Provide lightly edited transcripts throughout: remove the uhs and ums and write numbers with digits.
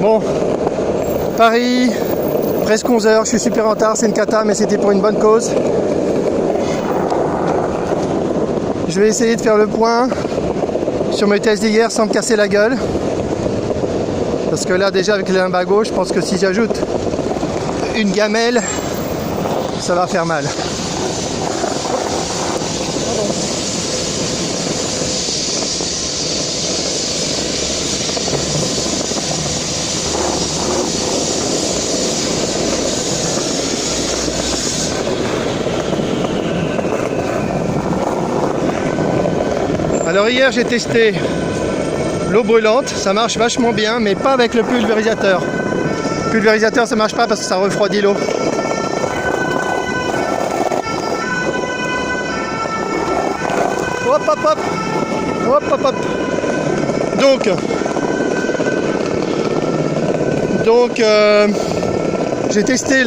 Bon, Paris, presque 11 h, je suis super en retard, c'est une cata, mais c'était pour une bonne cause. Je vais essayer de faire le point sur mes tests d'hier sans me casser la gueule. Parce que là déjà avec les lumbagos, je pense que si j'ajoute une gamelle, ça va faire mal. Alors hier j'ai testé l'eau brûlante, ça marche vachement bien, mais pas avec le pulvérisateur. Le pulvérisateur ça marche pas parce que ça refroidit l'eau. Hop hop hop, hop hop hop. Donc j'ai testé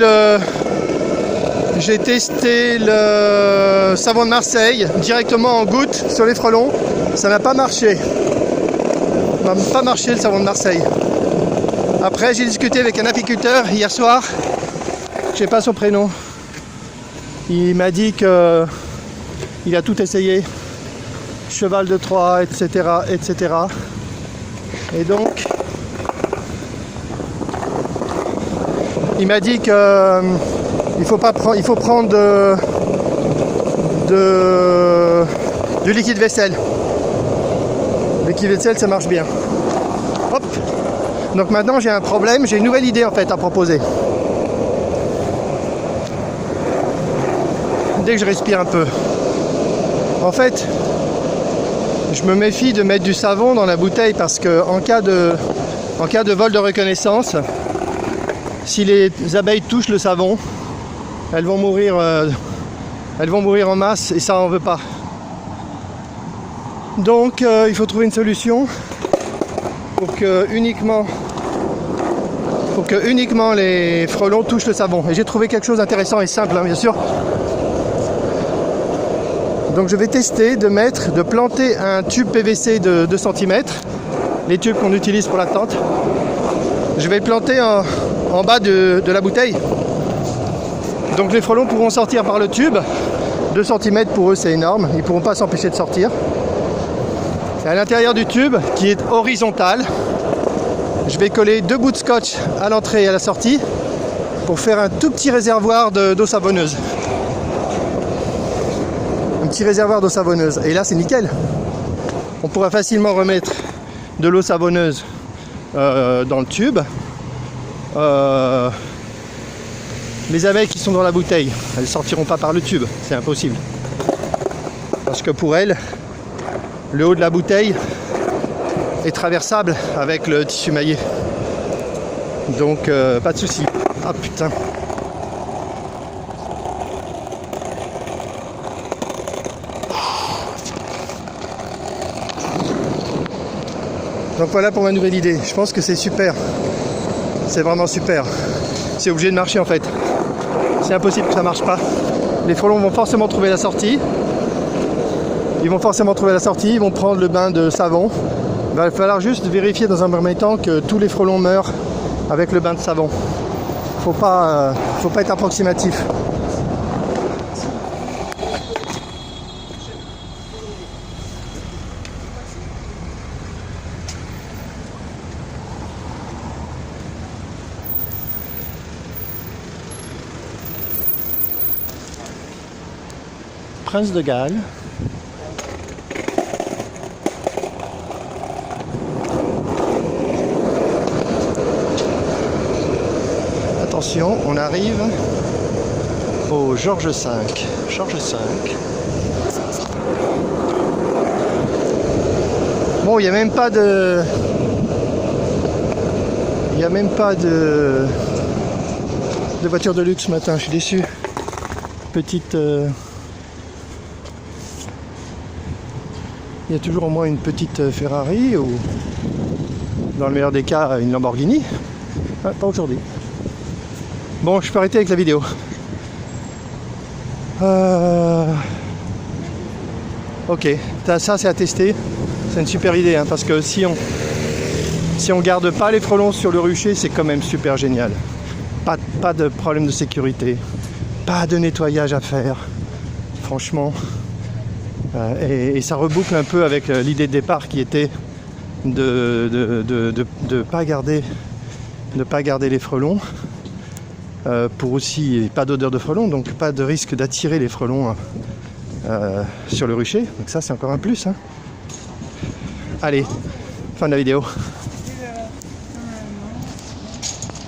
le savon de Marseille directement en gouttes sur les frelons. Ça n'a pas marché. Ça n'a pas marché le savon de Marseille. Après, j'ai discuté avec un apiculteur hier soir. Je sais pas son prénom. Il m'a dit que il a tout essayé. Cheval de Troie, etc., etc. Et donc, il m'a dit que il faut prendre du liquide vaisselle. Le liquide vaisselle, ça marche bien. Hop. Donc maintenant, j'ai un problème. J'ai une nouvelle idée en fait à proposer. Dès que je respire un peu. En fait, je me méfie de mettre du savon dans la bouteille parce que en cas de vol de reconnaissance, si les abeilles touchent le savon, elles vont mourir en masse et ça on veut pas. Donc il faut trouver une solution pour que uniquement les frelons touchent le savon. Et j'ai trouvé quelque chose d'intéressant et simple, hein, bien sûr. Donc je vais tester de planter un tube PVC de 2 cm, les tubes qu'on utilise pour la tente. Je vais le planter en bas de la bouteille. Donc les frelons pourront sortir par le tube. 2 cm pour eux c'est énorme, ils ne pourront pas s'empêcher de sortir. Et à l'intérieur du tube, qui est horizontal, je vais coller 2 bouts de scotch à l'entrée et à la sortie pour faire un tout petit réservoir d'eau savonneuse. Un petit réservoir d'eau savonneuse. Et là c'est nickel. On pourra facilement remettre de l'eau savonneuse dans le tube. Les abeilles qui sont dans la bouteille, elles ne sortiront pas par le tube, c'est impossible. Parce que pour elles, le haut de la bouteille est traversable avec le tissu maillé. Donc pas de souci. Ah putain. Donc voilà pour ma nouvelle idée. Je pense que c'est super. C'est vraiment super. C'est obligé de marcher en fait. C'est impossible que ça marche pas. Les frelons vont forcément trouver la sortie. Ils vont prendre le bain de savon. Il va falloir juste vérifier dans un premier temps que tous les frelons meurent avec le bain de savon. Faut pas être approximatif. Prince de Galles. Attention, on arrive au Georges V. Georges V. Bon, il n'y a même pas de... de voiture de luxe ce matin, je suis déçu. Petite... Il y a toujours au moins une petite Ferrari ou, dans le meilleur des cas, une Lamborghini. Ah, pas aujourd'hui. Bon, je peux arrêter avec la vidéo. Ok, ça c'est à tester. C'est une super idée, hein, parce que si Si on garde pas les frelons sur le rucher, c'est quand même super génial. Pas de problème de sécurité, pas de nettoyage à faire, franchement. Et ça reboucle un peu avec l'idée de départ qui était de pas garder les frelons, pour aussi pas d'odeur de frelons, donc pas de risque d'attirer les frelons sur le rucher. Donc ça c'est encore un plus, hein. Allez, fin de la vidéo.